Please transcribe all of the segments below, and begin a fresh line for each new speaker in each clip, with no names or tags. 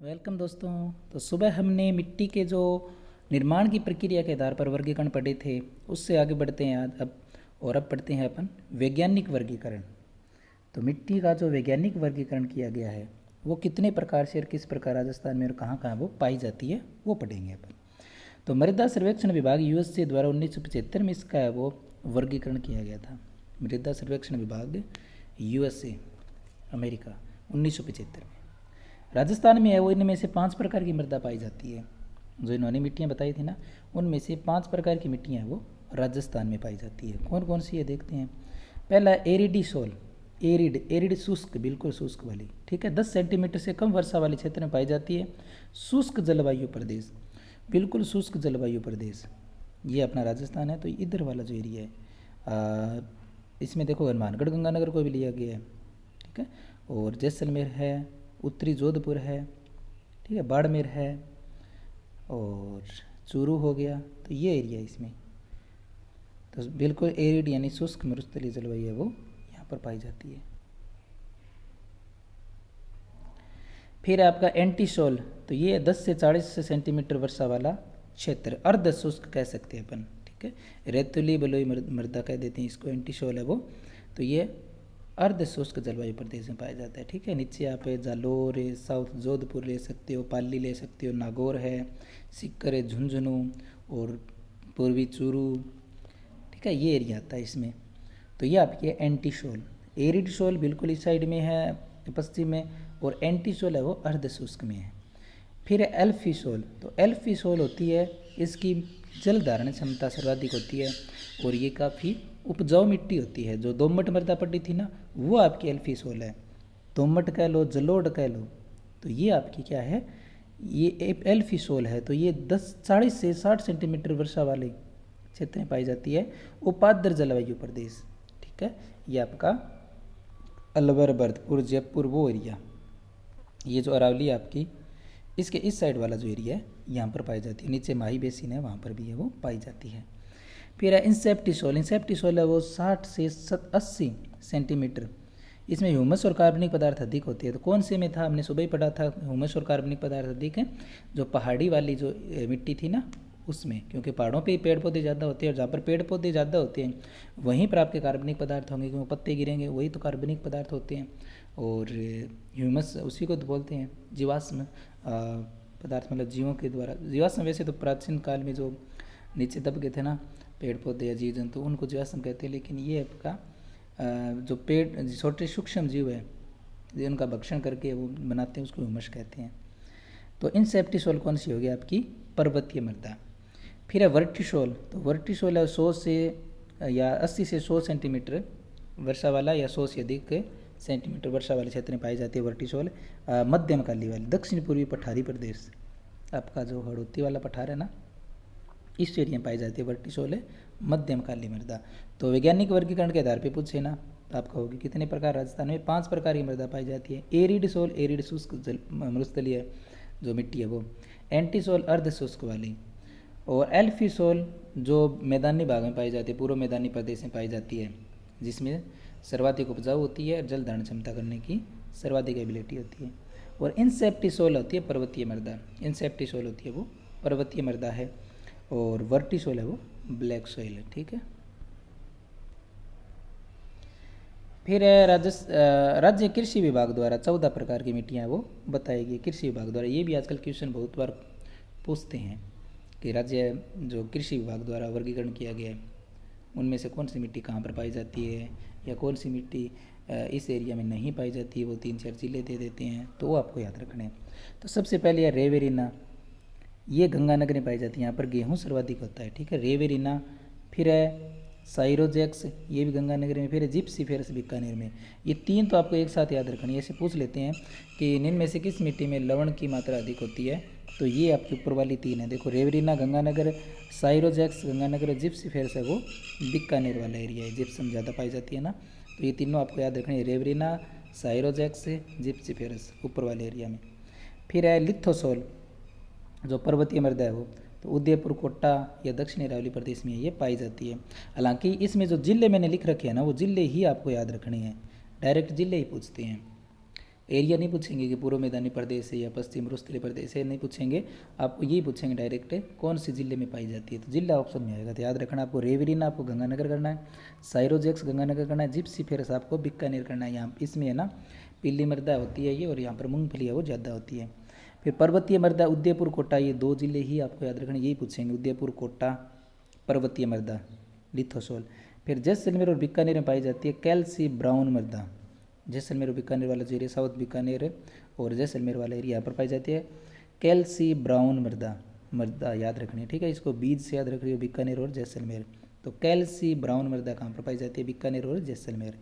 Welcome दोस्तों। तो सुबह हमने मिट्टी के जो निर्माण की प्रक्रिया के आधार पर वर्गीकरण पढ़े थे, उससे आगे बढ़ते हैं आज अब पढ़ते हैं अपन वैज्ञानिक वर्गीकरण। तो मिट्टी का जो वैज्ञानिक वर्गीकरण किया गया है वो कितने प्रकार से और किस प्रकार राजस्थान में और कहाँ कहाँ वो पाई जाती है वो पढ़ेंगे अपन। तो मृदा सर्वेक्षण विभाग यूएसए द्वारा 1975 में इसका है वो वर्गीकरण किया गया था। मृदा सर्वेक्षण विभाग यूएसए अमेरिका 1975 में। राजस्थान में है वो इनमें से 5 प्रकार की मृदा पाई जाती है। जो इन्होंने मिट्टियाँ बताई थी ना, उनमें से 5 प्रकार की मिट्टियाँ हैं वो राजस्थान में पाई जाती है। कौन कौन सी है देखते हैं। पहला एरिडी सोल, एरिड शुष्क, बिल्कुल शुष्क वाली, ठीक है, 10 सेंटीमीटर से कम वर्षा वाले क्षेत्र में पाई जाती है। शुष्क जलवायु प्रदेश, बिल्कुल शुष्क जलवायु प्रदेश, ये अपना राजस्थान है। तो इधर वाला जो एरिया है इसमें देखो हनुमानगढ़ गंगानगर को भी लिया गया है, ठीक है। और जैसलमेर है, उत्तरी जोधपुर है, ठीक है, बाड़मेर है और चूरू हो गया। तो ये एरिया इसमें तो बिल्कुल एरिड यानी शुष्क मरुस्थलीय जलवायु है वो यहाँ पर पाई जाती है। फिर आपका एंटीसोल, तो ये 10 से 40 सेंटीमीटर वर्षा वाला क्षेत्र, अर्ध शुष्क कह सकते हैं अपन, ठीक है। रेतुली बलुई मृदा कह देते हैं इसको, एंटीसोल है वो। तो ये अर्ध शुष्क जलवायु प्रदेश में पाया जाता है, ठीक है। नीचे आप जालोर है, साउथ जोधपुर ले सकते हो, पाली ले सकते हो, नागौर है, सीकर है, झुंझुनू और पूर्वी चूरू, ठीक है, ये एरिया आता है इसमें। तो ये आपकी एंटीसोल। एरिडसोल बिल्कुल इस साइड में है पश्चिम में, और एंटीसोल है वो अर्ध शुष्क में है। फिर है एल्फीसोल, तो एल्फीसोल होती है, इसकी जल धारण क्षमता सर्वाधिक होती है और ये काफ़ी उपजाऊ मिट्टी होती है। जो दोमट मृदा पड़ी थी ना, वो आपकी एल्फीसोल है। दोमट कह लो, जलोढ़ कह लो, तो ये आपकी क्या है, ये एल्फीसोल है। तो ये 40 से 60 सेंटीमीटर वर्षा वाले क्षेत्र में पाई जाती है। उपाद्र जलवायु प्रदेश, ठीक है, ये आपका अलवर, भरतपुर, जयपुर वो एरिया, ये जो अरावली आपकी इसके इस साइड वाला जो एरिया है यहाँ पर पाई जाती है। नीचे माही बेसिन है, वहाँ पर भी है वो पाई जाती है। फिर है इंसेप्टिसोल, इंसेप्टिसोल है वो 60 से 80 सेंटीमीटर, इसमें ह्यूमस और कार्बनिक पदार्थ अधिक होती है। तो कौन से में था, हमने सुबह ही पढ़ा था, ह्यूमस और कार्बनिक पदार्थ अधिक है जो पहाड़ी वाली जो मिट्टी थी ना उसमें, क्योंकि पहाड़ों पे ही पेड़ पौधे ज़्यादा होते हैं और जहाँ पर पेड़ पौधे ज़्यादा होते हैं वहीं पर आपके कार्बनिक पदार्थ होंगे, क्योंकि पत्ते गिरेंगे, वही तो कार्बनिक पदार्थ होते हैं। और ह्यूमस उसी को तो बोलते हैं जीवाश्म पदार्थ, मतलब जीवों के द्वारा। जीवाश्म वैसे तो प्राचीन काल में जो नीचे दब गए थे ना पेड़ पौधे या जीव जंतु, उनको जीवाश्म कहते हैं। लेकिन ये आपका जो पेड़ छोटे सूक्ष्म जीव है जो उनका भक्षण करके वो बनाते हैं, उसको ह्यूमस कहते हैं। तो इंसेप्टिसोल कौन सी होगी आपकी, पर्वतीय मृदा। फिर है वर्टिसोल, तो वर्टिसोल है 100 से या 80 से 100 सेंटीमीटर वर्षा वाला या 100 से अधिक सेंटीमीटर वर्षा वाले क्षेत्र में पाई जाती है वर्टिसोल। मध्यम काली वाली, दक्षिण पूर्वी पठारी प्रदेश, आपका जो हड़ौती वाला पठार है ना, इस एरिया में पाई जाती है वर्टिसोल है मध्यम काली मृदा। तो वैज्ञानिक वर्गीकरण के आधार पर पूछे ना, तो आप कहोगे कितने प्रकार, राजस्थान में 5 प्रकार की मृदा पाई जाती है। एरिड सोल, एरिड शुष्क मरुस्थलीय जो मिट्टी है वो, एंटीसोल अर्ध शुष्क वाली, और एल्फीसोल जो मैदानी भाग में पाई जाती है, पूर्व मैदानी प्रदेश में पाई जाती है, जिसमें सर्वाधिक उपजाऊ होती है और जल धारण क्षमता करने की सर्वाधिक एबिलिटी होती है। और इंसेप्टिसोल होती है पर्वतीय मृदा, इंसेप्टिसोल होती है वो पर्वतीय मृदा है, और वर्टिसोल है वो ब्लैक सॉइल है, ठीक है। फिर राज्य कृषि विभाग द्वारा 14 प्रकार की मिट्टियाँ वो बताई गई कृषि विभाग द्वारा। ये भी आजकल क्वेश्चन बहुत बार पूछते हैं कि राज्य जो कृषि विभाग द्वारा वर्गीकरण किया गया है उनमें से कौन सी मिट्टी कहाँ पर पाई जाती है, या कौन सी मिट्टी इस एरिया में नहीं पाई जाती है, वो 3-4 जिले दे देते हैं, तो वो आपको याद रखना है। तो सबसे पहले है रेवेरिना, ये गंगानगर में पाई जाती है, यहाँ पर गेहूँ सर्वाधिक होता है, ठीक है, रेवेरिना। फिर है साइरोजेक्स, ये भी गंगानगर में। फिर है जिप्सीफेरस बीकानेर में। ये 3 तो आपको एक साथ याद रखनी है। ऐसे पूछ लेते हैं कि इनमें से किस मिट्टी में लवण की मात्रा अधिक होती है, तो ये आपकी ऊपर वाली 3 है। देखो रेवरीना गंगानगर, साइरोजेक्स गंगानगर, जिप्सीफेरस है वो बीकानेर वाला एरिया है, जिप्सम ज़्यादा पाई जाती है ना। तो ये तीनों आपको याद रखनी है, रेवरीना, साइरोजेक्स, जिप्सीफेरस ऊपर वाले एरिया में। फिर है लिथोसोल जो पर्वतीय मृदा है वो, तो उदयपुर, कोटा या दक्षिणी अरावली प्रदेश में ये पाई जाती है। हालांकि इसमें जो जिले मैंने लिख रखे हैं ना, वो जिले ही आपको याद रखने हैं, डायरेक्ट जिले ही पूछते हैं। एरिया नहीं पूछेंगे कि पूर्व मैदानी प्रदेश है या पश्चिम रुस्तली प्रदेश है, नहीं पूछेंगे, आपको यही पूछेंगे डायरेक्ट कौन सी जिले में पाई जाती है, तो जिला ऑप्शन में आएगा। तो याद रखना आपको रेवरीना आपको गंगानगर करना है, साइरोजेक्स गंगानगर करना है, जिप्सीफेरस आपको बीकानेर करना है। यहाँ इसमें है ना पीली मृदा होती है ये, और यहाँ पर मूंगफली है वो ज़्यादा होती है। फिर पर्वतीय मृदा उदयपुर कोटा, ये 2 जिले ही आपको याद रखना, यही पूछेंगे, उदयपुर कोटा पर्वतीय मृदा लिथोसोल। फिर जैसलमेर और बीकानेर में पाई जाती है कैल्सी ब्राउन मृदा, जैसलमेर और बीकानेर वाला जो एरिया साउथ बीकानेर और जैसलमेर वाला एरिया यहाँ पर पाई जाती है कैल्सी ब्राउन मृदा याद रखनी है, ठीक है। इसको बीज से याद रख रही हो, बीकानेर और जैसलमेर। तो कैल्सी ब्राउन मृदा कहाँ पर पाई जाती है, बीकानेर और जैसलमेर।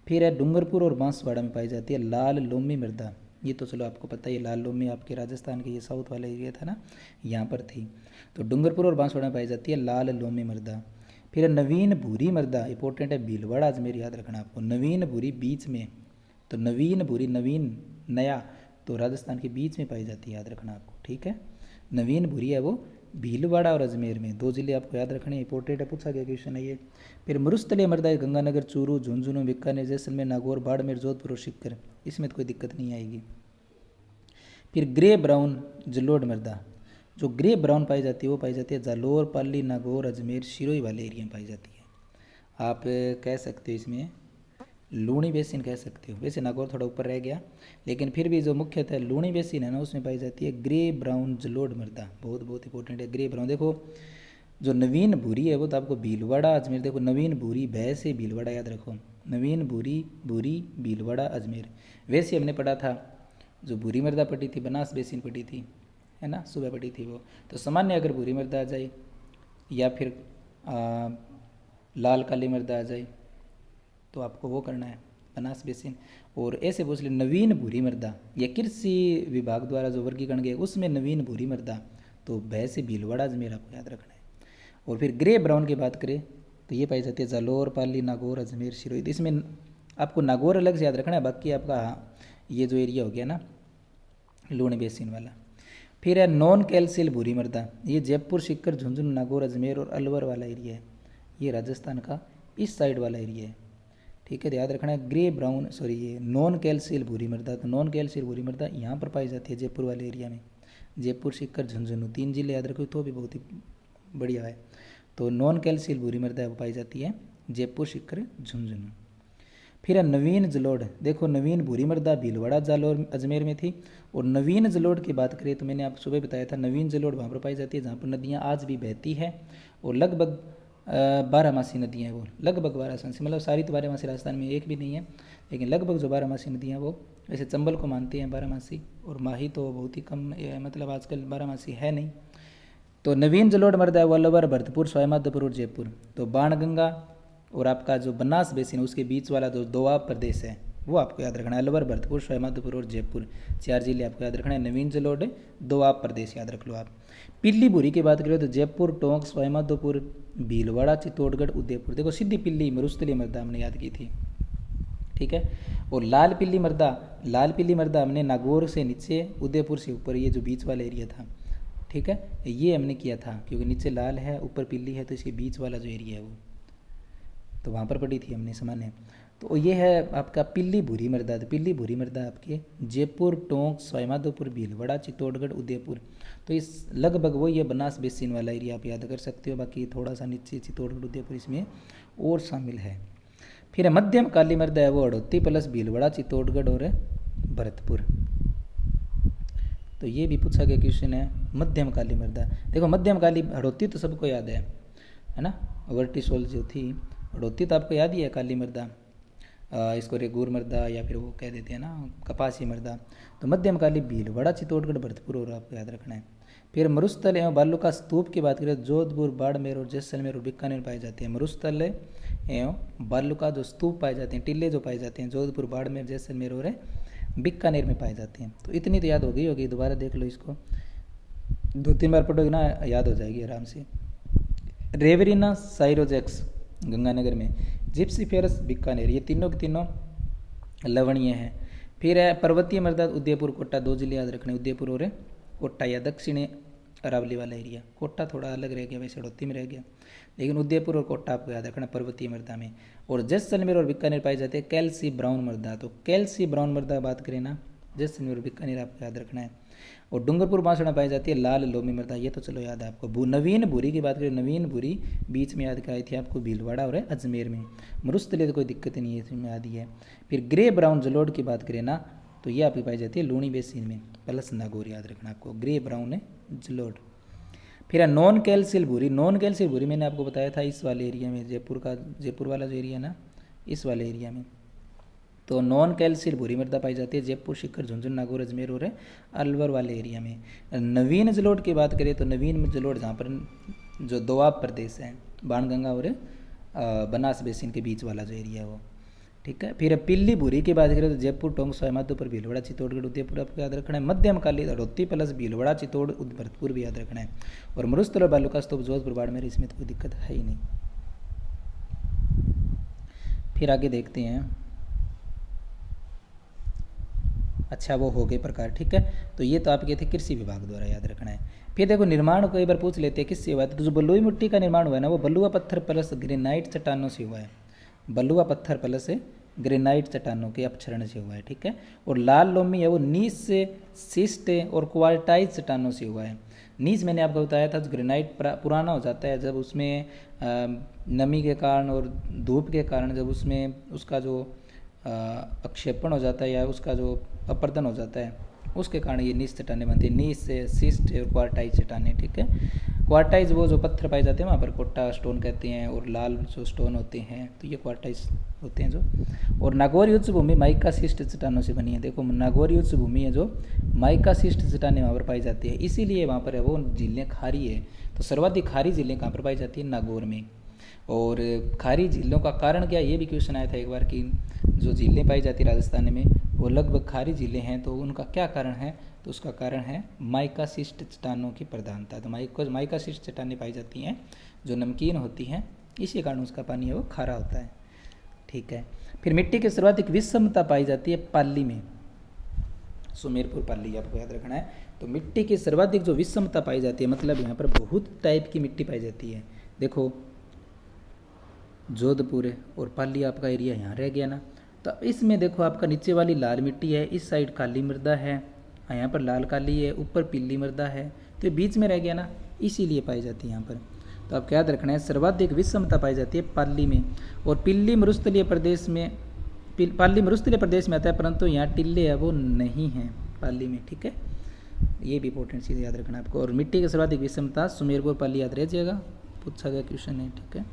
फिर है डूंगरपुर और बांसवाड़ा में पाई जाती है लाल लोमी मृदा, ये तो चलो आपको पता है, लाल लोमी आपके राजस्थान के ये साउथ वाला एरिया था ना, यहाँ पर थी। तो डूंगरपुर और बांसवाड़ा में पाई जाती है लाल लोमी मृदा। फिर नवीन भूरी मृदा, इंपॉर्टेंट है, भीलवाड़ा अजमेर याद रखना आपको, नवीन भूरी बीच में, तो नवीन भूरी नवीन नया, तो राजस्थान के बीच में पाई जाती है, याद रखना आपको, ठीक है। नवीन भूरी है वो भीलवाड़ा और अजमेर में, 2 जिले आपको याद रखने, इंपॉर्टेंट है, पूछा गया क्वेश्चन है ये। फिर मरुस्थलीय मृदा गंगानगर, चूरू, झुंझुनू, बीकानेर, जैसलमेर, नागौर, बाड़मेर, जोधपुर और सीकर, इसमें तो कोई दिक्कत नहीं आएगी। फिर ग्रे ब्राउन जलोढ़ मृदा, जो ग्रे ब्राउन पाई जाती है वो पाई जाती है जालोर, पाली, नागौर, अजमेर, सिरोही वाले एरिया में पाई जाती है। आप कह सकते हो इसमें लूणी बेसिन कह सकते हो, वैसे नागौर थोड़ा ऊपर रह गया, लेकिन फिर भी जो मुख्यतः लूणी बेसिन है ना उसमें पाई जाती है ग्रे ब्राउन जलोढ़ मृदा, बहुत बहुत इंपॉर्टेंट है ग्रे ब्राउन। देखो जो नवीन भूरी है वो तो आपको भीलवाड़ा अजमेर, देखो नवीन भूरी भय से भीलवाड़ा याद रखो, नवीन भूरी भीलवाड़ा अजमेर। वैसे हमने पढ़ा था जो भूरी मृदा पढ़ी थी बनास बेसिन पढ़ी थी, है ना, सुबह पढ़ी थी वो। तो सामान्य अगर भूरी मृदा आ जाए या फिर लाल काली मृदा आ जाए तो आपको वो करना है बनास बेसिन। और ऐसे पूछ ले नवीन भूरी मृदा, या कृषि विभाग द्वारा जो वर्गीकरण किया उसमें नवीन भूरी मृदा, तो भय से भीलवाड़ा अजमेर आपको याद रखना है। और फिर ग्रे ब्राउन की बात करें तो ये पाई जाती है जालोर, पाली, नागौर, अजमेर, सिरोही। तो इसमें आपको नागौर अलग से याद रखना है, बाकी आपका ये जो एरिया हो गया ना लूणी बेसिन वाला। फिर है नॉन कैल्शियल भूरी मृदा, ये जयपुर, सीकर, झुंझुनू, नागौर, अजमेर और अलवर वाला एरिया है, ये राजस्थान का इस साइड वाला एरिया है, ठीक है। याद रखना है ग्रे ब्राउन ये नॉन कैल्शियल भूरी मृदा, तो नॉन कैल्शियल भूरी मृदा यहाँ पर पाई जाती है जयपुर वाले एरिया में, जयपुर, सीकर, झुंझुनू 3 जिले याद रखो तो भी बहुत ही बढ़िया है। तो नॉन कैल्शियल भूरी मृदा वो पाई जाती है जयपुर, सीकर, झुंझुनू। फिर है नवीन जलोढ़, देखो नवीन भूरी मृदा भीलवाड़ा, जालोर, अजमेर में थी। और नवीन जलोढ़ की बात करें तो मैंने आपको सुबह बताया था नवीन जलोढ़ वहाँ पर पाई जाती है जहाँ पर नदियाँ आज भी बहती है, और लगभग 12मासी नदियाँ हैं वो, लगभग 12मासी, मतलब सारी तो 12मासी राजस्थान में एक भी नहीं है, लेकिन लगभग जो 12मासी नदियाँ वो, वैसे चंबल को मानते हैं 12मासी, और माही तो बहुत ही कम, मतलब आजकल 12मासी है नहीं। तो नवीन जलोढ़ मृदा वो अलवर, भरतपुर, सवाईमाधोपुर और जयपुर। तो बाणगंगा और आपका जो बनास बेसिन उसके बीच वाला जो दोआब प्रदेश है वो आपको याद रखना है, अलवर, भरतपुर, सवाईमाधोपुर और जयपुर 4 जिले आपको याद रखना है। नवीन जलोढ़ दोआब प्रदेश याद रख लो आप। पिल्ली भूरी की बात करें तो जयपुर, टोंक, सवाईमाधोपुर, भीलवाड़ा, चित्तौड़गढ़, उदयपुर। देखो सीधी पिल्ली मरुस्थलीय मृदा हमने याद की थी, ठीक है। और लाल पिल्ली मृदा हमने नागौर से नीचे, उदयपुर से ऊपर, ये जो बीच वाला एरिया था, ठीक है, ये हमने किया था क्योंकि नीचे लाल है ऊपर पिल्ली है, तो इसके बीच वाला जो एरिया है वो तो वहाँ पर पढ़ी थी हमने सामान्य। तो ये है आपका पिल्ली भूरी मृदा, तो पिल्ली भूरी मृदा आपके जयपुर, टोंक, सवाईमाधोपुर, भीलवाड़ा, चित्तौड़गढ़, उदयपुर। तो इस लगभग वो ये बनास बेसिन वाला एरिया आप याद कर सकते हो, बाकी थोड़ा सा नीचे चित्तौड़गढ़, उदयपुर इसमें और शामिल है। फिर मध्यम काली मृदा है वो हड़ौती प्लस भीलवाड़ा, चित्तौड़गढ़ और भरतपुर। तो ये भी पूछा गया क्वेश्चन है मध्यम काली मृदा। देखो मध्यम काली हड़ौती तो सबको याद है ना, वर्टिसोल जो थी हड़ौती तो आपको याद ही है काली मृदा, इसको रेगूर मृदा या फिर वो कह देते हैं ना कपासी मृदा। तो मध्यम काली भीलवाड़ा, चित्तौड़गढ़, भरतपुर और आपको याद रखना है। फिर मरुस्थल एवं बालुका स्तूप की बात करें जोधपुर, बाड़मेर और जैसलमेर और बीकानेर पाए जाते हैं। मरुस्थल एवं बालुका जो स्तूप पाए जाते हैं, टिल्ले जो पाए जाते हैं जोधपुर, बाड़मेर, जैसलमेर और बीकानेर में पाए जाते हैं। तो इतनी तो याद हो गई होगी, दोबारा देख लो इसको, 2-3 बार पढ़ोगे ना याद हो जाएगी आराम से। रेवरीना साइरोजेक्स गंगानगर में, जिप्सीफेरस बीकानेर, ये तीनों के तीनों लवणीय हैं। फिर है पर्वतीय मृदा उदयपुर, कोटा 2 जिले याद रखने, उदयपुर और कोटा, या दक्षिणी अरावली वाला एरिया। कोटा थोड़ा अलग रह गया, वैसे हड़ौती में रह गया, लेकिन उदयपुर और कोटा आपको याद रखना पर्वतीय मृदा में। और जैसलमेर और बीकानेर पाई जाती है कैल्सी ब्राउन मृदा। तो कैल्सी ब्राउन मृदा बात करें ना जैसलमेर और बीकानेर आपको याद रखना है। और डूंगरपुर बांसवाड़ा पाई जाती है लाल लोमी मृदा, ये तो चलो याद है आपको। नवीन भूरी की बात करें, नवीन भूरी बीच में याद कराई थी आपको भीलवाड़ा और अजमेर में। मरुस्थलीय तो कोई दिक्कत नहीं है, इसमें याद ही है। फिर ग्रे ब्राउन जलोढ़ की बात करें ना, तो ये आपकी पाई जाती है लूणी बेसिन में, प्लस नागौर याद रखना आपको, ग्रे ब्राउन है जलोढ़। फिर नॉन कैल्शियल भूरी, नॉन कैल्शियल भूरी मैंने आपको बताया था इस वाले एरिया में, जयपुर वाला जो एरिया ना, इस वाले एरिया में। तो नॉन कैल्शियल भूरी मृदा पाई जाती है जयपुर, सीकर, झुंझुनू, नागौर, अजमेर और अलवर वाले एरिया में। नवीन जलोढ़ की बात करें तो नवीन जलोढ़ जहाँ पर जो दोआब प्रदेश है, बाणगंगा और बनास बेसिन के बीच वाला जो एरिया है वो, ठीक है। फिर पिल्ली भूरी की बात करें तो जयपुर, टोंक, सवाई माधोपुर, भीलवाड़ा, चित्तौड़गढ़, उदयपुर आपको याद रखना है। मध्यम काली हड़ौती प्लस भीलवाड़ा, चित्तौड़, भरतपुर भी याद रखना है। और मरुस्थल और बालू का स्तूप जोधपुर, बाड़मेर, इसमें तो कोई दिक्कत है ही नहीं। फिर आगे देखते हैं। अच्छा वो हो गए प्रकार, ठीक है। तो ये तो आपके थे कृषि विभाग द्वारा याद रखना है। फिर देखो निर्माण को एक बार पूछ लेते हैं किससे हुआ है। तो जो बलुई मिट्टी का निर्माण हुआ है ना, वो बलुआ पत्थर प्लस ग्रेनाइट चट्टानों से हुआ है। बलुआ पत्थर प्लस ग्रेनाइट चट्टानों के अपक्षरण से हुआ है, ठीक है। और लाल लोमी है वो नीच से शिस्ट और क्वार्टाइज चट्टानों से हुआ है। नीच मैंने आपको बताया था, ग्रेनाइट पुराना हो जाता है जब उसमें नमी के कारण और धूप के कारण, जब उसमें उसका जो अक्षेपण हो जाता है या उसका जो अपर्दन हो जाता है, उसके कारण ये नीच चट्टाने बनती है। नीच से शिस्ट और क्वार्टाइज चट्टाने, ठीक है। क्वार्टाइज वो जो पत्थर पाए जाते हैं वहाँ पर कोट्टा स्टोन कहते हैं, और लाल जो स्टोन होते हैं तो ये क्वार्टाइज होते हैं जो। और नागौरी उच्च भूमि माइका शिस्ट चट्टानों से बनी है। देखो नागौरी उच्च भूमि है जो माइका शिस्ट चट्टाने वहाँ पर पाई जाती है, इसीलिए वहाँ पर है वो झीलें खारी है। तो सर्वाधिक खारी झीलें कहाँ पर पाई जाती है, नागौर में। और खारी झीलों का कारण क्या, ये भी क्वेश्चन आया था एक बार कि जो झीलें पाई जाती है राजस्थान में वो लगभग खारी झीलें हैं, तो उनका क्या कारण है, तो उसका कारण है माइका शिस्ट चट्टानों की प्रधानता। तो माइका शिस्ट चट्टानें पाई जाती हैं जो नमकीन होती हैं, इसी कारण उसका पानी है वो खारा होता है, ठीक है। फिर मिट्टी की सर्वाधिक विषमता पाई जाती है पाली में, सुमेरपुर पाली आपको याद रखना है। तो मिट्टी की सर्वाधिक जो विषमता पाई जाती है, मतलब यहाँ पर बहुत टाइप की मिट्टी पाई जाती है। देखो जोधपुर है और पाली आपका एरिया यहाँ रह गया ना, तो इसमें देखो आपका नीचे वाली लाल मिट्टी है, इस साइड काली मृदा है, यहाँ पर लाल काली है, ऊपर पीली मृदा है, तो ये बीच में रह गया ना, इसीलिए पाई जाती है यहाँ पर। तो आपको याद रखना है सर्वाधिक विषमता पाई जाती है पाली में। और पिल्ली मरुस्थलीय प्रदेश में, पाली मरुस्थलीय प्रदेश में आता है, परंतु यहाँ टिल्ले है वो नहीं है पाली में, ठीक है। ये भी इंपॉर्टेंट चीज़ याद रखना आपको। और मिट्टी की सर्वाधिक विषमता सुमेरपुर पाली याद रह जाएगा, पूछा गया क्वेश्चन है, ठीक है।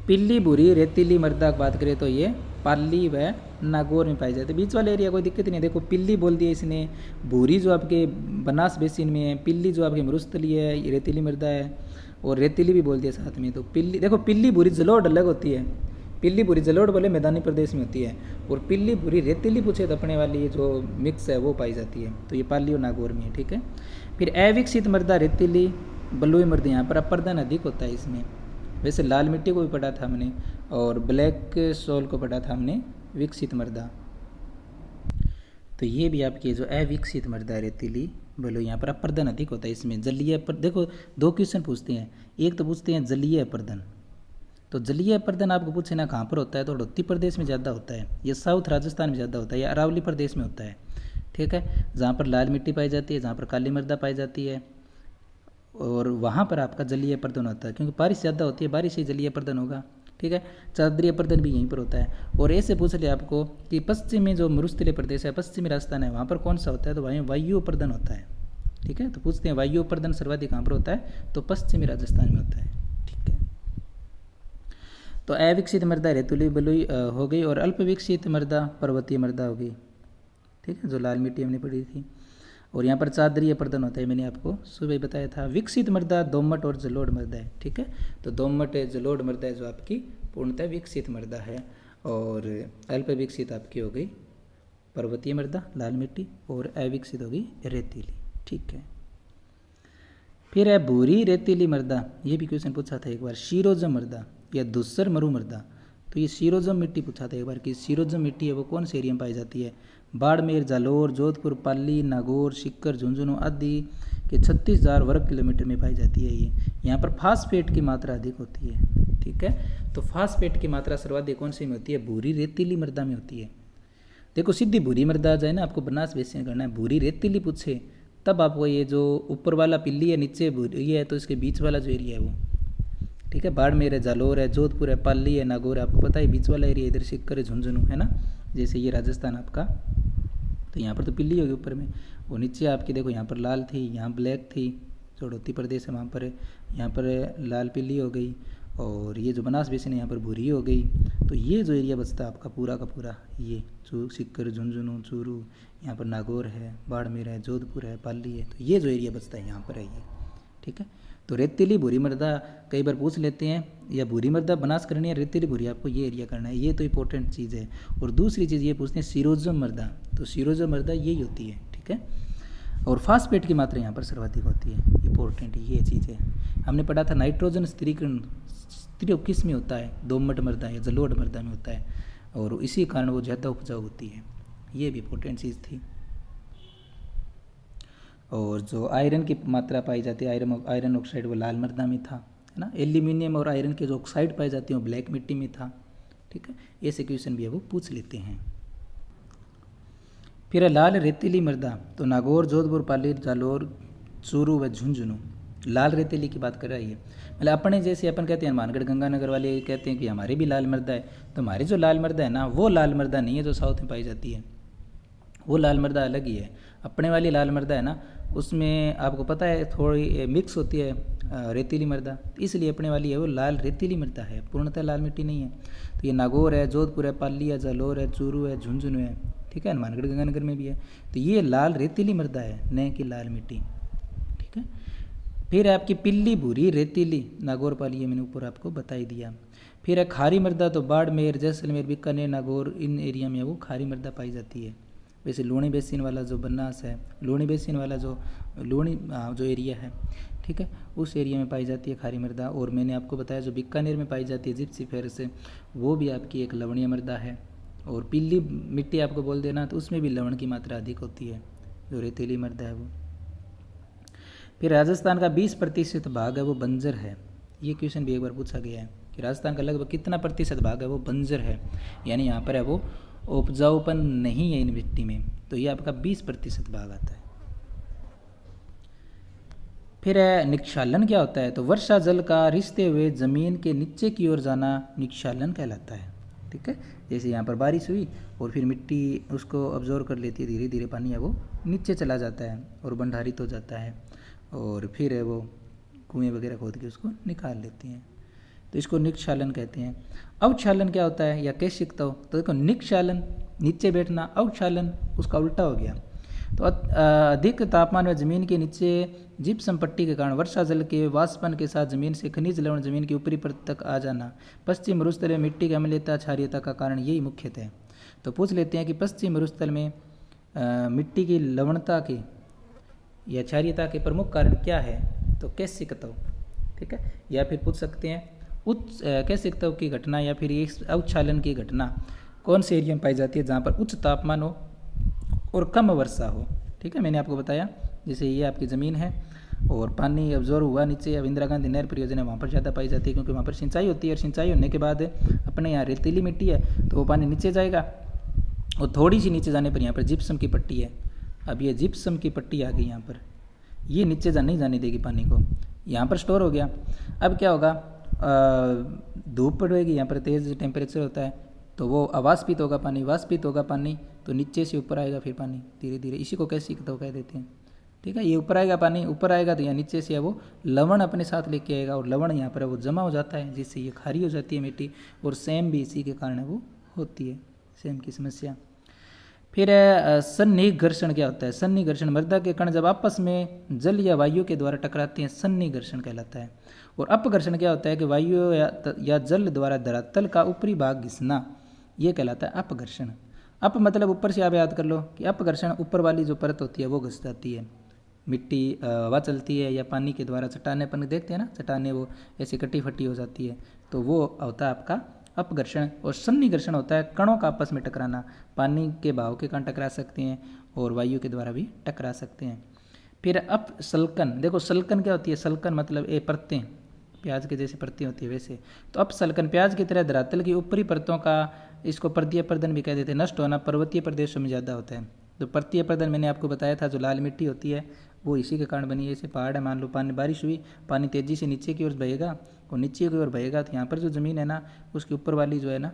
पिल्ली भूरी रेतीली मृदा की बात करें तो ये पाली व नागौर में पाई जाती है, बीच वाला एरिया कोई दिक्कत नहीं। देखो पिल्ली बोल दिया इसने, भूरी जो आपके बनास बेसिन में है, पिल्ली जो आपके मरुस्थलीय है, रेतीली मृदा है, और रेतीली भी बोल दिया साथ में। तो पिल्ली देखो, पिल्ली भूरी जलोढ़ अलग होती है, पिल्ली भूरी जलोढ़ बोले मैदानी प्रदेश में होती है, और पिल्ली भूरी रेतीली पूछे तो अपने वाली जो मिक्स है वो पाई जाती है, तो ये पाली और नागौर में है, ठीक है। फिर अविकसित मृदा रेतीली बलुई मृदा, यहाँ पर अपर्दन अधिक होता है इसमें। वैसे लाल मिट्टी को भी पढ़ा था हमने, और ब्लैक सोल को पढ़ा था हमने विकसित मृदा। तो ये भी आपकी जो अविकसित मृदा रेतीली बलुई, यहाँ पर अपर्दन अधिक होता है इसमें। जलीय पर देखो दो क्वेश्चन पूछते हैं, एक तो पूछते हैं जलीय अपर्दन, तो जलीय अपर्दन आपको पूछे ना कहाँ पर होता है, तो हड़ौती प्रदेश में ज़्यादा होता है, या साउथ राजस्थान में ज़्यादा होता है, या अरावली प्रदेश में होता है, ठीक है। जहाँ पर लाल मिट्टी पाई जाती है, जहाँ पर काली मृदा पाई जाती है, और वहाँ पर आपका जलीय अपर्दन होता है, क्योंकि बारिश ज़्यादा होती है, बारिश से जलीय अपर्दन होगा, ठीक है। चादरी अपर्दन भी यहीं पर होता है। और ऐसे पूछ लिया आपको कि पश्चिमी जो मरुस्थलीय प्रदेश है, पश्चिमी राजस्थान है, वहाँ पर कौन सा होता है, तो वहीं वायु अपर्दन होता है, ठीक है। तो पूछते हैं वायु अपर्दन सर्वाधिक कहाँ पर होता है, तो पश्चिमी राजस्थान में होता है, ठीक है। तो अविकसित मृदा रेतीली बलुई हो गई, और अल्प विकसित मृदा पर्वतीय मृदा हो गई, ठीक है, जो लाल मिट्टी हमने पढ़ी थी। और यहाँ पर चादरीय अपर्दन होता है, मैंने आपको सुबह बताया था। विकसित मृदा दोमट और जलोढ़ मृदा है, ठीक है। तो दोमट जलोढ़ मृदा है जो आपकी पूर्णतः विकसित मृदा है, और अल्प विकसित आपकी हो गई पर्वतीय मृदा लाल मिट्टी, और अविकसित हो गई रेतीली, ठीक है। फिर है भूरी रेतीली मृदा, ये भी क्वेश्चन पूछा था एक बार। शीरोजम मृदा या धूसर मरु मृदा, तो ये शीरोजम मिट्टी पूछा था एक बार कि शीरोजम मिट्टी है वो कौन से एरिया में पाई जाती है। बाड़मेर, जालोर, जोधपुर, पाली, नागौर, सीकर, झुंझुनू आदि के 36,000 वर्ग किलोमीटर में पाई जाती है ये। यहाँ पर फास्फेट की मात्रा अधिक होती है, ठीक है। तो फास्फेट की मात्रा सर्वाधिक कौन सी में होती है, भूरी रेतीली मृदा में होती है। देखो सीधी भूरी मृदा आ जाए ना, आपको बनास बेसिन करना है, भूरी रेतीली पूछे तब आपको ये जो ऊपर वाला पिल्ली है नीचे भूरी है, तो इसके बीच वाला जो एरिया है वो, ठीक है, बाड़मेर है, जालोर है, जोधपुर है, पाली है, नागौर है, आपको पता है बीच वाला एरिया इधर सीकर है, झुंझुनू है ना, जैसे ये राजस्थान आपका, तो यहाँ पर तो पिल्ली होगी ऊपर में, वो नीचे आपकी देखो यहाँ पर लाल थी, यहाँ ब्लैक थी, जो उत्तर प्रदेश है वहाँ पर, यहाँ पर लाल पिल्ली हो गई, और ये जो बनास बेसिन है यहाँ पर भूरी हो गई। तो ये जो एरिया बचता है आपका पूरा का पूरा, ये सीकर, झुंझुनू, चूरू, यहाँ पर नागौर है, बाड़मेर है, जोधपुर है, पाली है, तो ये जो एरिया बचता है यहाँ पर है ये, ठीक है। तो रेतीली भूरी मृदा कई बार पूछ लेते हैं, या भूरी मृदा बनास करनी है, रेतीली भूरी आपको ये एरिया करना है, ये तो इंपॉर्टेंट चीज़ है। और दूसरी चीज़ ये पूछते हैं सीरोजम मृदा, तो सीरोजम मृदा यही होती है, ठीक है। और फास्फेट की मात्रा यहाँ पर सर्वाधिक होती है, इंपॉर्टेंट ये चीज़ है। हमने पढ़ा था नाइट्रोजन स्थिरीकरण किस में होता है, दोमट मृदा या जलोढ़ मृदा में होता है, और इसी कारण वो ज़्यादा उपजाऊ होती है, ये भी इंपॉर्टेंट चीज़ थी। और जो आयरन की मात्रा पाई जाती है, आयरन ऑक्साइड वो लाल मृदा में था, है ना। एल्यूमिनियम और आयरन के जो ऑक्साइड पाई जाती है वो ब्लैक मिट्टी में था, ठीक है। ऐसे क्वेश्चन भी है वो पूछ लेते हैं। फिर है लाल रेतीली मृदा, तो नागौर, जोधपुर, पाली, जालोर, चूरू व झुंझुनू लाल रेतीली की बात कर रही है। मतलब अपने जैसे अपन कहते हैं हनुमानगढ़ गंगानगर वाले कहते हैं कि हमारे भी लाल मृदा है, तो हमारी जो लाल मृदा है ना वो लाल मृदा नहीं है जो साउथ में पाई जाती है, वो लाल मृदा अलग ही है। अपने वाली लाल मृदा है ना उसमें आपको पता है थोड़ी मिक्स होती है रेतीली मृदा, इसलिए अपने वाली है वो लाल रेतीली मृदा है, पूर्णतः लाल मिट्टी नहीं है। तो ये नागौर है, जोधपुर है, पाली है, जालोर है, चूरू है, झुंझुनू है, ठीक है, हनुमानगढ़ गंगानगर में भी है। तो ये लाल रेतीली मृदा है, न कि लाल मिट्टी, ठीक है। फिर आपकी पिल्ली भूरी रेतीली, नागौर, पाली मैंने ऊपर आपको बता ही दिया। फिर है खारी मृदा, तो बाड़मेर, जैसलमेर, बीकानेर, नागौर इन एरिया में वो खारी मृदा पाई जाती है। वैसे लूणी बेसिन वाला जो बनास है, लूणी बेसिन वाला जो जो एरिया है, ठीक है, उस एरिया में पाई जाती है खारी मृदा। और मैंने आपको बताया जो बीकानेर में पाई जाती है जिप्सीफेरस से, वो भी आपकी एक लवणीय मृदा है। और पीली मिट्टी आपको बोल देना तो उसमें भी लवण की मात्रा अधिक होती है, जो रेतीली मृदा है वो। फिर राजस्थान का 20% भाग है वो बंजर है, ये क्वेश्चन भी एक बार पूछा गया है कि राजस्थान का लगभग कितना प्रतिशत भाग है वो बंजर है, यानी यहाँ पर है वो उपजाऊपन नहीं है इन मिट्टी में, तो ये आपका 20% भाग आता है। फिर है निक्षालन क्या होता है, तो वर्षा जल का रिसते हुए जमीन के नीचे की ओर जाना निक्षालन कहलाता है, ठीक है। जैसे यहाँ पर बारिश हुई और फिर मिट्टी उसको अब्जॉर्व कर लेती है, धीरे धीरे पानी है वो नीचे चला जाता है और भंडारित हो जाता है, और फिर है वो कुएँ वगैरह खोद के उसको निकाल लेती हैं, तो इसको निक्षालन कहते हैं। अवक्षालन क्या होता है या कह सकता हो, तो देखो निक्षालन नीचे बैठना, अवक्षालन उसका उल्टा हो गया। तो अधिक तापमान में जमीन के नीचे जिप्सम पट्टी के कारण वर्षा जल के वाष्पन के साथ जमीन से खनिज लवण जमीन की ऊपरी परत तक आ जाना, पश्चिम मरुस्थल में मिट्टी की अम्लीयता क्षारीयता का कारण यही मुख्यतः है। तो पूछ लेते हैं कि पश्चिम मरुस्थल में मिट्टी की लवणता की या क्षारीयता के प्रमुख कारण क्या है, तो कैसे कतव, ठीक है। या फिर पूछ सकते हैं उच्च कैसे कतव की घटना या फिर एक अवक्षालन की घटना कौन से एरिया में पाई जाती है जहाँ पर उच्च तापमान हो और कम वर्षा हो, ठीक है। मैंने आपको बताया जैसे ये आपकी ज़मीन है और पानी अब्जॉर्व हुआ नीचे, अब इंदिरा गांधी नहर परियोजना वहाँ पर ज़्यादा पाई जाती है क्योंकि वहाँ पर सिंचाई होती है, और सिंचाई होने के बाद अपने यहाँ रेतीली मिट्टी है तो वो पानी नीचे जाएगा, और थोड़ी सी नीचे जाने पर यहाँ पर जिप्सम की पट्टी है। अब ये जिप्सम की पट्टी आ गई यहाँ पर, ये नीचे नहीं जाने देगी पानी को, यहाँ पर स्टोर हो गया। अब क्या होगा, धूप पड़ेगी, यहाँ पर तेज़ टेम्परेचर होता है तो वो अवाष्पित होगा पानी, वाष्पित होगा पानी तो नीचे से ऊपर आएगा फिर पानी धीरे धीरे, इसी को कैसे कतव कह देते हैं, ठीक है। ये ऊपर आएगा पानी, ऊपर आएगा तो यहाँ नीचे से वो लवण अपने साथ लेके आएगा, और लवण यहाँ पर वो जमा हो जाता है जिससे ये खारी हो जाती है मिट्टी, और सेम भी इसी के कारण वो होती है, सेम की समस्या। फिर सन्निघर्षण क्या होता है, सन्निघर्षण मृदा के कण जब आपस में जल या वायु के द्वारा टकराते हैं, सन्निघर्षण कहलाता है। और अपघर्षण क्या होता है कि वायु या जल द्वारा धरातल का ऊपरी भाग घिसना, ये कहलाता है अपघर्षण। अप मतलब ऊपर से आप याद कर लो कि अपघर्षण ऊपर वाली जो परत होती है वो घिस जाती है, मिट्टी हवा चलती है या पानी के द्वारा चट्टाने अपन देखते हैं ना, चट्टाने वो ऐसे कटी फटी हो जाती है, तो वो होता है आपका अपघर्षण। और सन्निघर्षण होता है कणों का आपस में टकराना, पानी के बहाव के कारण टकरा सकते हैं और वायु के द्वारा भी टकरा सकते हैं। फिर अपसल्कन, देखो सल्कन क्या होती है, सल्कन मतलब ये परतें, प्याज के जैसे परतें होती है वैसे, तो अपसल्कन प्याज की तरह धरातल की ऊपरी परतों का इसको पर्तीय अपरदन भी कह देते हैं। नष्ट होना पर्वतीय प्रदेशों में ज़्यादा होता है। तो पर्तीय अपरदन मैंने आपको बताया था, जो लाल मिट्टी होती है वो इसी के कारण बनी है। जैसे पहाड़ है, मान लो पानी बारिश हुई, पानी तेज़ी से नीचे की ओर बहेगा और नीचे की ओर बहेगा तो यहाँ पर जो ज़मीन है ना उसके ऊपर वाली जो है ना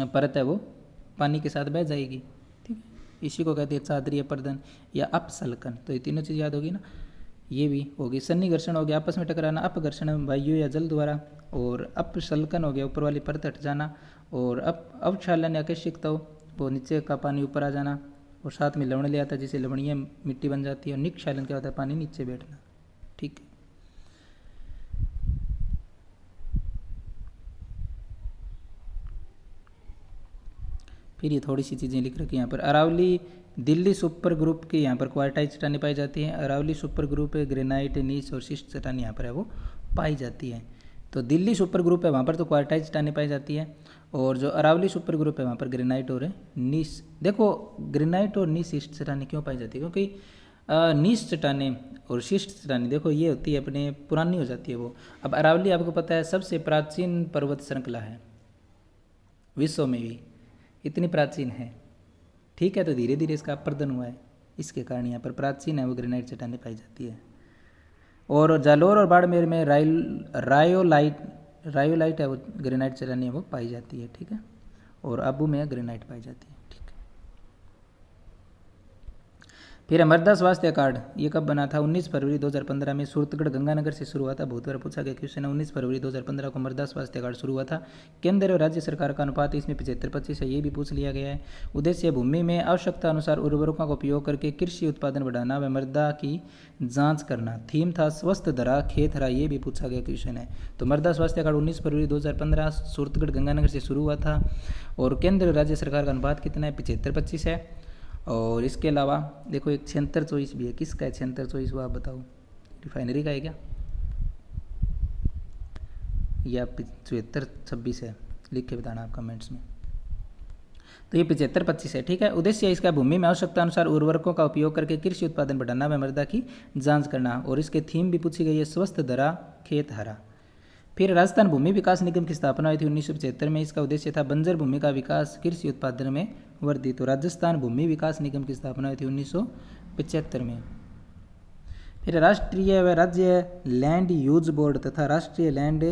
परत है वो पानी के साथ बह जाएगी। ठीक है, इसी को कहते हैं चादरीय अपरदन या अपसल्कन। तो ये तीनों चीज़ याद होगी ना। ये भी होगी सन्नी घर्षण हो गया आपस में टकराना, अपघर्षण वायु या जल द्वारा, और अपसल्कन हो गया ऊपर वाली परत हट जाना, और अवक्षालन या आकस्मिकता वो नीचे का पानी ऊपर आ जाना, और साथ में लवण ले आता है जिससे लवणीय मिट्टी बन जाती है। और निक्षालन क्या होता है, पानी नीचे बैठना। ठीक है, फिर ये थोड़ी सी चीज़ें लिख रखी हैं यहाँ पर। अरावली दिल्ली सुपर ग्रुप की यहाँ पर क्वार्टाइट चट्टानें पाई जाती हैं। अरावली सुपर ग्रुप है, ग्रेनाइट, नीस और शिस्ट चट्टानें यहाँ पर है वो पाई जाती है। तो दिल्ली सुपर ग्रुप है वहाँ पर तो क्वार्टाइट चट्टानें पाई जाती है, और जो अरावली सुपर ग्रुप है वहाँ पर ग्रेनाइट और नीस। देखो ग्रेनाइट और नीस शिस्ट चट्टानें क्यों पाई जाती है, क्योंकि नीस चट्टानें और शिस्ट चट्टानें देखो ये होती है अपने पुरानी हो जाती है वो। अब अरावली आपको पता है सबसे प्राचीन पर्वत श्रृंखला है विश्व में भी, इतनी प्राचीन है। ठीक है, तो धीरे धीरे इसका अपरदन हुआ है, इसके कारण यहाँ पर प्राचीन है वो ग्रेनाइट चट्टानें पाई जाती है। और जालोर और बाड़मेर में रायोलाइट है वो ग्रेनाइट चट्टानें वो पाई जाती है। ठीक है, और आबू में ग्रेनाइट पाई जाती है। ठीक है, फिर मृदा स्वास्थ्य कार्ड, ये कब बना था, 19 फरवरी 2015 में सूरतगढ़ गंगानगर से शुरू हुआ था। बहुत बार पूछा गया क्वेश्चन है। 19 फरवरी 2015 को मृदा स्वास्थ्य कार्ड शुरू हुआ था। केंद्र और राज्य सरकार का अनुपात इसमें 75-25 है, ये भी पूछ लिया गया है। उद्देश्य भूमि में आवश्यकता अनुसार उर्वरकों का उपयोग करके कृषि उत्पादन बढ़ाना व मृदा की जांच करना। थीम था स्वस्थ धरा खेत हरा, ये भी पूछा गया क्वेश्चन है। तो मृदा स्वास्थ्य कार्ड 19 फरवरी 2015 सूरतगढ़ गंगानगर से शुरू हुआ था। और केंद्र और राज्य सरकार का अनुपात कितना है, 75-25 है। और इसके अलावा देखो एक 76-24 भी है। किसका है 76-24, वो आप बताओ, रिफाइनरी का है क्या, या 75-26 है, लिख के बताना आप कमेंट्स में। तो ये 75-25 है। ठीक है, उद्देश्य इसका भूमि में आवश्यकता अनुसार उर्वरकों का उपयोग करके कृषि उत्पादन बढ़ाना व मृदा की जांच करना। और इसके थीम भी पूछी गई है स्वस्थ धरा खेत हरा। फिर राजस्थान भूमि विकास निगम की स्थापना हुई थी 1975 में। इसका उद्देश्य था बंजर भूमि का विकास, कृषि उत्पादन में वृद्धि। तो राजस्थान भूमि विकास निगम की स्थापना हुई थी 1975 में। फिर राष्ट्रीय व राज्य लैंड यूज बोर्ड तथा राष्ट्रीय लैंड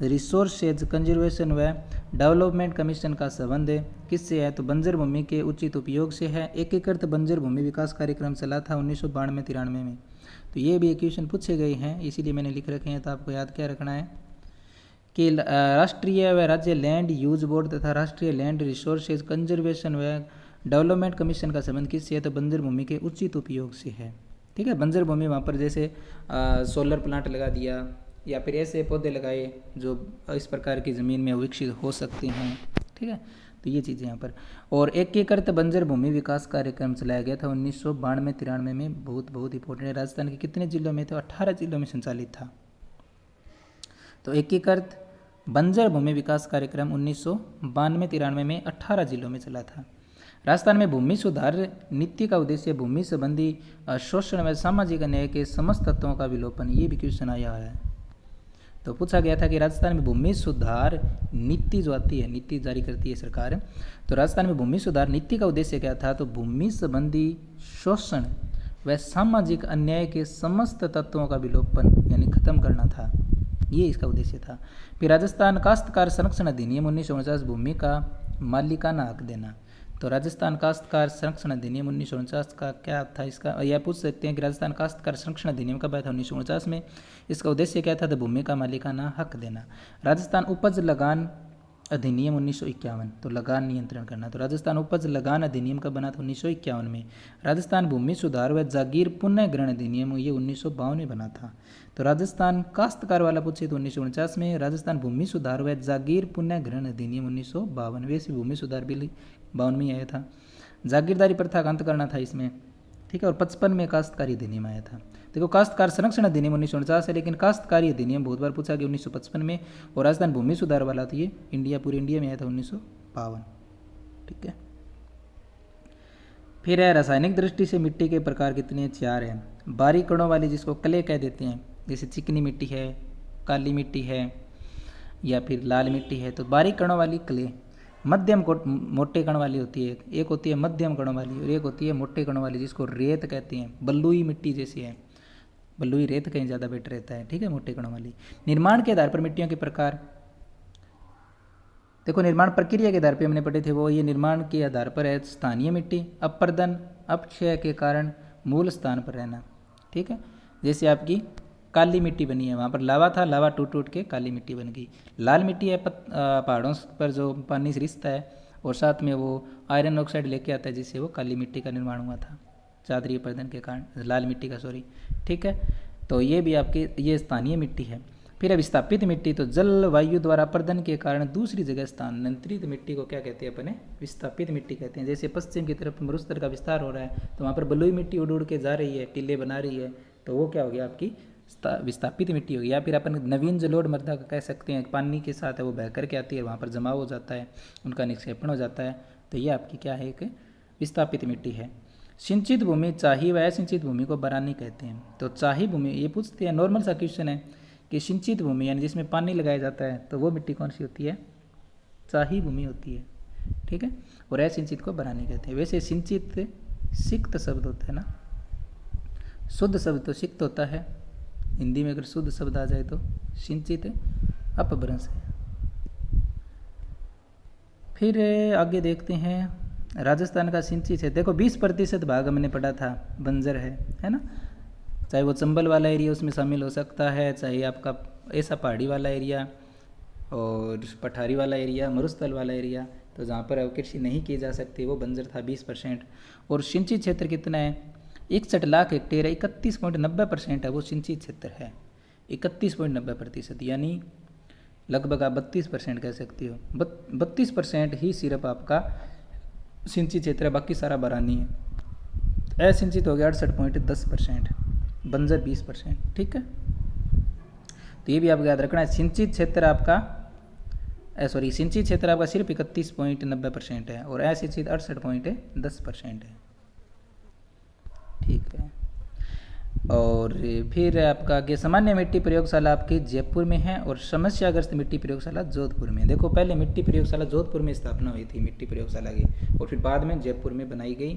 रिसोर्सेज कंजर्वेशन व डेवलपमेंट कमीशन का संबंध किससे है, तो बंजर भूमि के उचित उपयोग से है। एकीकृत बंजर भूमि विकास कार्यक्रम चला था 1992-93 में। तो ये भी क्वेश्चन पूछे गए हैं, इसीलिए मैंने लिख रखे हैं। तो आपको याद क्या रखना है कि राष्ट्रीय व राज्य लैंड यूज बोर्ड तथा राष्ट्रीय लैंड रिसोर्सेज कंजर्वेशन व डेवलपमेंट कमीशन का संबंध किससे है, तो बंजर भूमि के उचित उपयोग से है। ठीक है, बंजर भूमि वहाँ पर जैसे सोलर प्लांट लगा दिया या फिर ऐसे पौधे लगाए जो इस प्रकार की ज़मीन में विकसित हो सकते हैं। ठीक है, तो ये चीज़ें यहाँ पर। और एकीकृत बंजर भूमि विकास कार्यक्रम चलाया गया था 1992-93 में। बहुत इंपॉर्टेंट है। राजस्थान के कितने जिलों में, तो 18 जिलों में संचालित था। तो एकीकृत बंजर भूमि विकास कार्यक्रम 1992-93 में 18 जिलों में चला था। राजस्थान में भूमि सुधार नीति का उद्देश्य भूमि संबंधी शोषण व सामाजिक अन्याय के समस्त तत्वों का विलोपन। ये भी क्वेश्चन आया है। तो पूछा गया था कि राजस्थान में भूमि सुधार नीति जो आती है, नीति जारी करती है सरकार, तो राजस्थान में भूमि सुधार नीति का उद्देश्य क्या था, तो भूमि संबंधी शोषण व सामाजिक अन्याय के समस्त तत्वों का विलोपन यानी खत्म करना था, ये इसका उद्देश्य था। फिर राजस्थान काश्तकार संरक्षण अधिनियम 1949 भूमि का मालिकाना हक देना। तो राजस्थान काश्तकार संरक्षण अधिनियम 1949 का क्या था, इसका यह पूछ सकते हैं कि राजस्थान काश्तकार संरक्षण अधिनियम कब आया था, 1949 में। इसका उद्देश्य क्या था, तो भूमि का मालिकाना हक देना। राजस्थान उपज लगान अधिनियम 1951, तो लगान नियंत्रण करना। तो राजस्थान उपज लगान अधिनियम कब बना था, 1951 में। राजस्थान भूमि सुधार व जागीर पुनः ग्रहण अधिनियम ये 1952 में बना था। तो राजस्थान काश्तकार वाला पूछे तो 1949 में। राजस्थान भूमि सुधार व जागीर पुनः ग्रहण अधिनियम 1952। वैसे भूमि सुधार बिल 52 में आया था। जागीरदारी प्रथा का अंत करना था इसमें। ठीक है, और 55 में काश्तकारी अधिनियम आया था। देखो काश्तकार संरक्षण अधिनियम 1949 है, लेकिन काश्तकारी अधिनियम बहुत बार पूछा गया 1955 में। और राजस्थान भूमि सुधार वाला तो ये पूरे इंडिया में आया था 1952। ठीक है, फिर है रासायनिक दृष्टि से मिट्टी के प्रकार कितने, 4 हैं। बारीक कणों वाली जिसको क्ले कह देते हैं, जैसे चिकनी मिट्टी है, काली मिट्टी है या फिर लाल मिट्टी है। तो बारीक कणों वाली क्ले, मध्यम मोटे कण वाली होती है, एक होती है मध्यम कणों वाली और एक होती है मोटे कणों वाली, जिसको रेत कहते हैं। बलुई मिट्टी जैसी है, बलुई रेत कहीं ज़्यादा बेटर रहता है, ठीक है, मोटे कणों वाली। निर्माण के आधार पर मिट्टियों के प्रकार, देखो निर्माण प्रक्रिया के आधार पर हमने पढ़े थे वो, ये निर्माण के आधार पर है। स्थानीय मिट्टी, अपरदन, अपक्षय के कारण मूल स्थान पर रहना, ठीक है। जैसे आपकी काली मिट्टी बनी है, वहाँ पर लावा था, लावा टूट टूट के काली मिट्टी बन गई। लाल मिट्टी है, पहाड़ों पर जो पानी से रिसता है और साथ में वो आयरन ऑक्साइड लेके आता है, जिससे वो काली मिट्टी का निर्माण हुआ था चादरीय पर्दन के कारण, लाल मिट्टी का, सॉरी, ठीक है। तो ये भी आपकी ये स्थानीय मिट्टी है। फिर है विस्थापित मिट्टी, तो जल वायु द्वारा अपर्दन के कारण दूसरी जगह स्थानांतरित मिट्टी को क्या कहते हैं अपने, विस्थापित मिट्टी कहते हैं। जैसे पश्चिम की तरफ मरुस्थल का विस्तार हो रहा है, तो वहाँ पर बलुई मिट्टी उड़ उड़ के जा रही है, टीले बना रही है, तो वो क्या हो गया आपकी विस्थापित मिट्टी होगी। या फिर अपन नवीन जलोढ़ मृदा कह सकते हैं, पानी के साथ है वो बह करके आती है, वहाँ पर जमाव हो जाता है, उनका निक्षेपण हो जाता है, तो ये आपकी क्या है, एक विस्थापित मिट्टी है। सिंचित भूमि, चाही व असिंचित भूमि को बरानी कहते हैं। तो चाही भूमि, ये पूछते हैं, नॉर्मल सा क्वेश्चन है कि सिंचित भूमि यानी जिसमें पानी लगाया जाता है, तो वो मिट्टी कौन सी होती है, चाही भूमि होती है, ठीक है। और असिंचित को बरानी कहते हैं। वैसे सिंचित सिक्त शब्द होता है ना, शुद्ध शब्द तो सिक्त होता है, हिंदी में अगर शुद्ध शब्द आ जाए तो सिंचित अपभ्रंश है। फिर आगे देखते हैं, राजस्थान का सिंचित है, देखो 20% भाग हमने पढ़ा था बंजर है ना। चाहे वो चंबल वाला एरिया उसमें शामिल हो सकता है, चाहे आपका ऐसा पहाड़ी वाला एरिया और पठारी वाला एरिया, मरुस्थल वाला एरिया, तो जहाँ पर कृषि नहीं की जा सकती वो बंजर था 20%। और सिंचित क्षेत्र कितना है, 61 लाख हेक्टेयर है, 31.90% है वो सिंचित क्षेत्र है, 31.90%, यानी लगभग आप 32% कह सकती हो। 32% ही सिर्फ आपका सिंचित क्षेत्र है, बाकी सारा बरानी है। असिंचित हो गया 68.10%, बंजर 20%, ठीक है। तो ये भी आपको याद रखना है, सिंचित क्षेत्र आपका सिंचित क्षेत्र आपका सिर्फ 31.90% है और असिंचित 68.10% है, ठीक है। और फिर आपका आगे सामान्य मिट्टी प्रयोगशाला आपकी जयपुर में है और समस्याग्रस्त मिट्टी प्रयोगशाला जोधपुर में। देखो पहले मिट्टी प्रयोगशाला जोधपुर में स्थापना हुई थी मिट्टी प्रयोगशाला की, और फिर बाद में जयपुर में बनाई गई।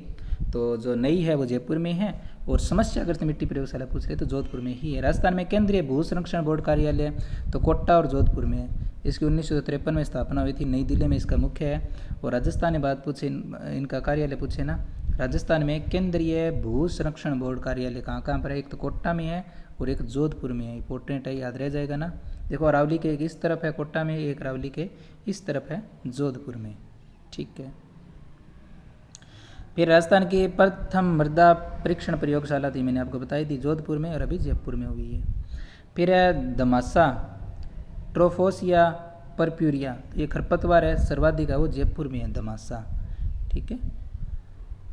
तो जो नई है वो जयपुर में है और समस्याग्रस्त मिट्टी प्रयोगशाला पूछ रहे तो जोधपुर में ही है। राजस्थान में केंद्रीय भू संरक्षण बोर्ड कार्यालय तो कोटा और जोधपुर में है। इसकी 1953 में स्थापना हुई थी, नई दिल्ली में इसका मुख्य है। और राजस्थान में बात पूछे, इनका कार्यालय पूछे ना, राजस्थान में केंद्रीय भू संरक्षण बोर्ड कार्यालय कहाँ पर है, एक तो कोटा में है और एक जोधपुर में है। इंपॉर्टेंट है, याद रह जाएगा ना। देखो अरावली के एक इस तरफ है कोटा में, एक अरावली के इस तरफ है जोधपुर में, ठीक है। फिर राजस्थान की प्रथम मृदा परीक्षण प्रयोगशाला थी, मैंने आपको बताई थी, जोधपुर में, और अभी जयपुर में हुई है। फिर है दमासा ट्रोफोसिया परप्यूरिया, ये खरपतवार है, सर्वाधिक है वो जयपुर में है दमासा, ठीक है।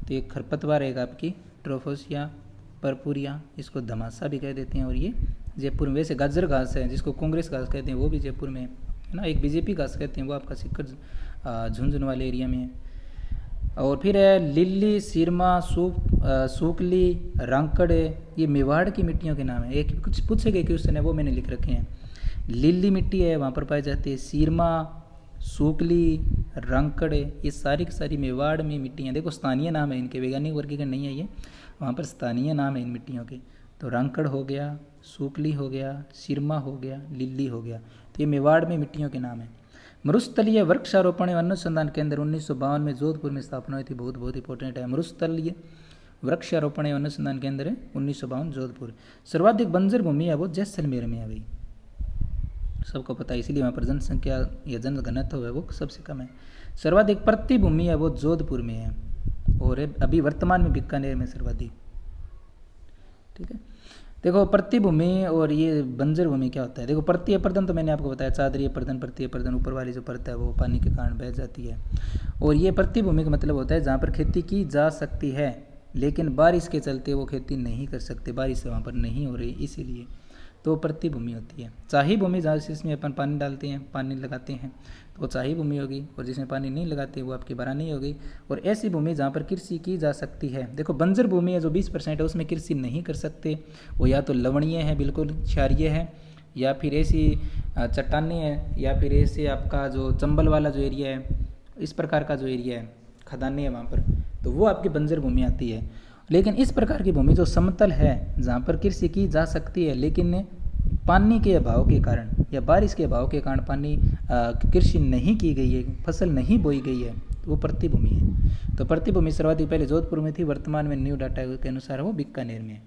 तो ये खरपतवार है आपकी ट्रोफोसिया परपुरिया, इसको धमासा भी कह देते हैं, और ये जयपुर में। वैसे गाजर घास है जिसको कांग्रेस घास कहते हैं, वो भी जयपुर में है ना। एक बीजेपी घास कहते हैं, वो आपका सिक्कर झुंझुनू वाले एरिया में है। और फिर है लिल्ली, सिरमा, सूकली, रांकड़, ये मेवाड़ की मिट्टियों के नाम है। एक कुछ पूछे गए क्वेश्चन है वो मैंने लिख रखे हैं। लिल्ली मिट्टी है वहाँ पर पाई जाती है, सिरमा, सूकली, रांकड़, ये सारी की सारी मेवाड़ में मिट्टियाँ। देखो स्थानीय नाम है इनके, वैज्ञानिक वर्गीकरण नहीं है ये, वहाँ पर स्थानीय नाम है इन मिट्टियों के। तो रांकड़ हो गया, सूकली हो गया, सिरमा हो गया, लिल्ली हो गया, तो ये मेवाड़ में मिट्टियों के नाम है। मरुस्थलीय वृक्षारोपण एवं अनुसंधान केंद्र 1952 में जोधपुर में स्थापना हुई थी, बहुत इंपॉर्टेंट है। मरुस्थलीय वृक्षारोपण एवं अनुसंधान केंद्र 1952 जोधपुर। सर्वाधिक बंजर भूमि है वो जैसलमेर में है भाई, सबको पता है, इसीलिए वहाँ पर जनसंख्या या जनघनत्व है वो सबसे कम है। सर्वाधिक प्रति भूमि है वो जोधपुर में है, और अभी वर्तमान में बीकानेर में सर्वाधिक, ठीक है। देखो प्रति भूमि और ये बंजर भूमि क्या होता है। देखो प्रति अपर्दन तो मैंने आपको बताया, चादरीय पर्दन, प्रति अपर्दन, ऊपर वाली जो परत है वो पानी के कारण बह जाती है। और ये प्रति भूमि का मतलब होता है जहाँ पर खेती की जा सकती है लेकिन बारिश के चलते वो खेती नहीं कर सकते, बारिश वहाँ पर नहीं हो रही, इसीलिए तो प्रति भूमि होती है। चाही भूमि जहाँ जिसमें अपन पानी डालते हैं, पानी लगाते हैं, तो वो चाही भूमि होगी, और जिसमें पानी नहीं लगाते वो आपकी बरानी होगी। और ऐसी भूमि जहाँ पर कृषि की जा सकती है, देखो बंजर भूमि है जो 20% है उसमें कृषि नहीं कर सकते, वो या तो लवणीय है, बिल्कुल क्षारीय है, या फिर ऐसी चट्टानी है, या फिर ऐसे आपका जो चंबल वाला जो एरिया है, इस प्रकार का जो एरिया है खदानी है वहाँ पर, तो वो आपकी बंजर भूमि आती है। लेकिन इस प्रकार की भूमि जो समतल है जहाँ पर कृषि की जा सकती है, लेकिन पानी के अभाव के कारण या बारिश के अभाव के कारण पानी कृषि नहीं की गई है, फसल नहीं बोई गई है, तो वो प्रतिभूमि है। तो प्रतिभूमि सर्वाधिक पहले जोधपुर में थी, वर्तमान में न्यू डाटा के अनुसार वो बीकानेर में है।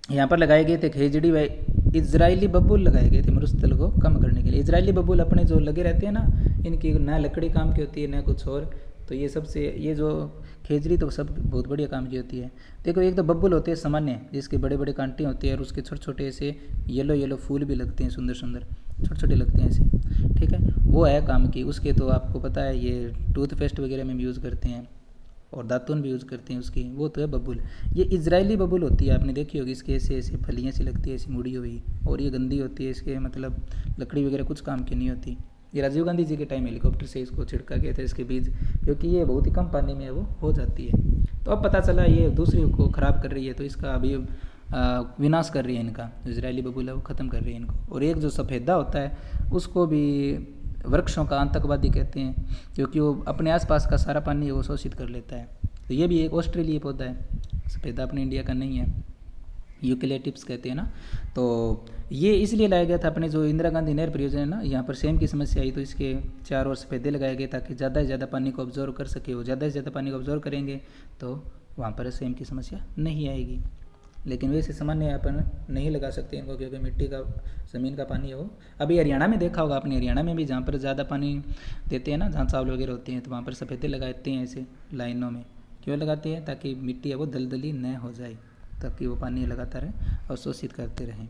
यहाँ पर लगाए गए थे खेजड़ी व इजरायली बबूल लगाए गए थे मरुस्थल को कम करने के लिए। इजरायली बबूल अपने जो लगे रहते हैं ना, इनकी ना लकड़ी काम की होती है ना कुछ और, तो ये सबसे ये जो खेजड़ी तो सब बहुत बढ़िया काम की होती है। देखो एक तो बबूल होते हैं सामान्य, जिसके बड़े बड़े कांटे होते हैं और उसके छोटे छोटे ऐसे येलो येलो फूल भी लगते हैं, सुंदर सुंदर छोटे छोटे लगते हैं ऐसे, ठीक है, वो है काम की। उसके तो आपको पता है ये टूथपेस्ट वगैरह में भी यूज़ करते हैं और दातुन भी यूज़ करते हैं उसकी, वो तो है बबूल। ये इजरायली बबूल होती है, आपने देखी होगी, इसके ऐसे ऐसे फलियाँ सी लगती है ऐसी मुड़ी हुई, और ये गंदी होती है, इसके मतलब लकड़ी वगैरह कुछ काम की नहीं होती। ये राजीव गांधी जी के टाइम हेलीकॉप्टर से इसको छिड़का गया था इसके बीज, क्योंकि ये बहुत ही कम पानी में वो हो जाती है। तो अब पता चला ये दूसरी को ख़राब कर रही है, तो इसका अभी विनाश कर रही है इनका, इजरायली बबूल है वो ख़त्म कर रही है इनको। और एक जो सफ़ेदा होता है उसको भी वृक्षों का आतंकवादी कहते हैं, क्योंकि वो अपने आसपास का सारा पानी वो शोषित कर लेता है। तो ये भी एक ऑस्ट्रेलियाई पौधा है, सफ़ेदा अपने इंडिया का नहीं है, यूकेलिप्टस कहते हैं ना। तो ये इसलिए लाया गया था, अपने जो इंदिरा गांधी नहर परियोजना है ना, यहाँ पर सेम की समस्या आई, तो इसके 4 और सफ़ेदे लगाए गए ताकि ज़्यादा से ज़्यादा पानी को ऑब्जर्व कर सके। वो ज़्यादा से ज़्यादा पानी को ऑब्जर्व करेंगे तो वहाँ पर सेम की समस्या नहीं आएगी। लेकिन वैसे सामान्य अपन नहीं लगा सकते इनको, क्योंकि मिट्टी का ज़मीन का पानी है वो। अभी हरियाणा में देखा होगा आपने, हरियाणा में भी जहाँ पर ज़्यादा पानी देते हैं ना, जहाँ चावल वगैरह होते हैं, तो वहाँ पर सफ़ेदे लगाते हैं ऐसे लाइनों में। क्यों लगाते हैं? ताकि मिट्टी है वो दलदली न हो जाए, ताकि वो पानी लगातार अवशोषित करते रहें।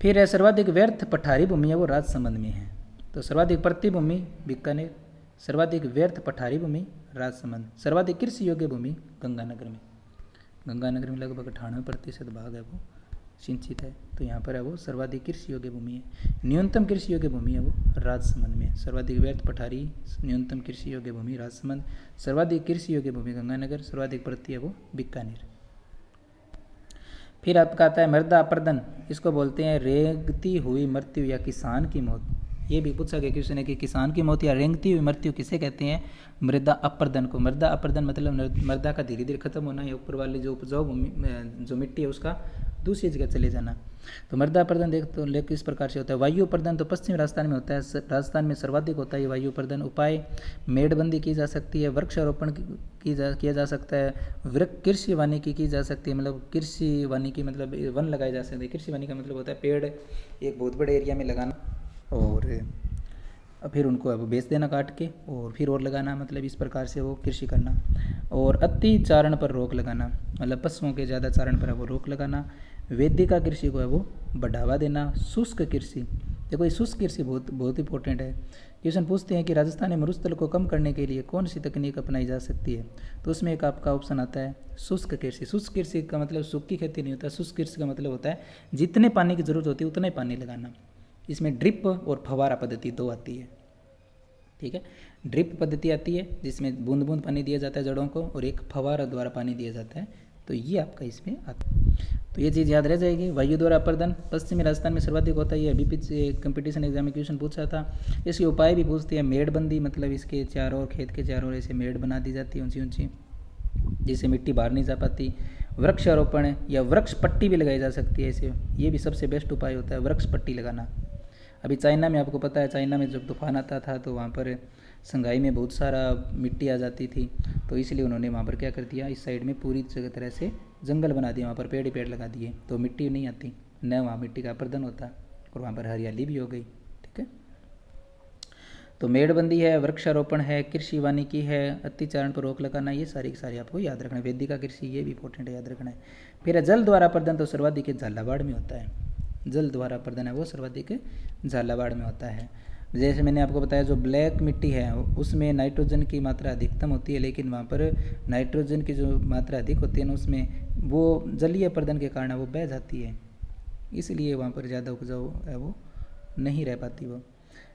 फिर है सर्वाधिक व्यर्थ पठारी भूमि है वो राजसमंद में है। तो सर्वाधिक प्रतिभूमि बीकानेर, सर्वाधिक व्यर्थ पठारी भूमि राजसमंद, सर्वाधिक कृषि योग्य भूमि गंगानगर में। गंगानगर में लगभग 98% भाग है वो सिंचित है, तो यहाँ पर है वो सर्वाधिक कृषि योग्य भूमि है। न्यूनतम कृषि योग्य भूमि है वो राजसमंद में। सर्वाधिक व्यर्थ पठारी, न्यूनतम कृषि योग्य भूमि राजसमंद, सर्वाधिक कृषि योग्य भूमि गंगानगर, सर्वाधिक प्रति है वो बीकानेर। फिर आपका आता है मृदा अपर्दन, इसको बोलते हैं रेंगती हुई मृत्यु या किसान की मौत। ये भी पूछा गया क्वेश्चन है कि किसान की मौत या रेंगती हुई मृत्यु किसे कहते हैं? मृदा अपर्दन को। मृदा अपर्दन मतलब मृदा का धीरे धीरे खत्म होना या ऊपर वाली जो उपजाऊ भूमि जो मिट्टी है उसका दूसरी जगह चले जाना। तो मृदा अपर्दन देख तो लेकिन इस प्रकार से होता है। वायु अपर्दन तो पश्चिमी राजस्थान में होता है, राजस्थान में सर्वाधिक होता है ये वायु अपर्दन। उपाय मेड़बंदी की जा सकती है, वृक्षारोपण किया जा सकता है, कृषि वानिकी की जा सकती है, मतलब कृषि वानिकी मतलब वन लगाए जा सकते हैं। कृषि वानिकी का मतलब होता है पेड़ एक बहुत बड़े एरिया में लगाना और फिर उनको अब बेच देना काट के और फिर और लगाना, मतलब इस प्रकार से वो कृषि करना। और अति चारण पर रोक लगाना, मतलब पशुओं के ज़्यादा चारण पर है वो रोक लगाना। वेदिका कृषि को है वो बढ़ावा देना। शुष्क कृषि, देखो ये शुष्क कृषि बहुत इंपॉर्टेंट है। क्वेश्चन पूछते हैं कि राजस्थान में मरुस्थल को कम करने के लिए कौन सी तकनीक अपनाई जा सकती है, तो उसमें एक आपका ऑप्शन आता है शुष्क कृषि। शुष्क कृषि का मतलब सूखी खेती नहीं होता, शुष्क कृषि का मतलब होता है जितने पानी की जरूरत होती है उतना ही पानी लगाना। इसमें ड्रिप और फवारा पद्धति दो आती है, ठीक है। ड्रिप पद्धति आती है जिसमें बूंद बूंद पानी दिया जाता है जड़ों को, और एक फवारा द्वारा पानी दिया जाता है, तो ये आपका इसमें आता है। तो ये चीज़ याद रह जाएगी। वायु द्वारा अपर्दन पश्चिमी राजस्थान में सर्वाधिक होता है, ये अभी पीछे कंपटीशन एग्जाम में क्वेश्चन पूछा था। इसके उपाय भी पूछते हैं। मेड़बंदी मतलब इसके चारों ओर, खेत के चारों ओर ऐसे मेड़ बना दी जाती है ऊंची ऊंची, जिससे मिट्टी बाहर नहीं जा पाती। वृक्षारोपण या वृक्ष पट्टी भी लगाई जा सकती है ऐसे, ये भी सबसे बेस्ट उपाय होता है वृक्ष पट्टी लगाना। अभी चाइना में आपको पता है, चाइना में जब तूफान आता था तो वहाँ पर संघाई में बहुत सारा मिट्टी आ जाती थी, तो इसलिए उन्होंने वहाँ पर क्या कर दिया, इस साइड में पूरी तरह से जंगल बना दिया, वहाँ पर पेड़ ही पेड़ लगा दिए, तो मिट्टी नहीं आती, न वहाँ मिट्टी का अपर्दन होता और वहाँ पर हरियाली भी हो गई, ठीक है। तो मेड़बंदी है, वृक्षारोपण है, कृषि वानिकी है, अतिचारण पर रोक लगाना, ये सारी की सारी आपको याद रखना है। वेदिका कृषि ये भी इंपॉर्टेंट है, याद रखना है। फिर जल द्वारा अपर्दन तो सर्वाधिक झालावाड़ में होता है। जल द्वारा अपर्दन है वो सर्वाधिक झालावाड़ में होता है। जैसे मैंने आपको बताया जो ब्लैक मिट्टी है उसमें नाइट्रोजन की मात्रा अधिकतम होती है, लेकिन वहाँ पर नाइट्रोजन की जो मात्रा अधिक होती है ना उसमें वो जलीय अपर्दन के कारण वो बह जाती है, इसलिए वहाँ पर ज़्यादा उपजाऊ है वो नहीं रह पाती वो।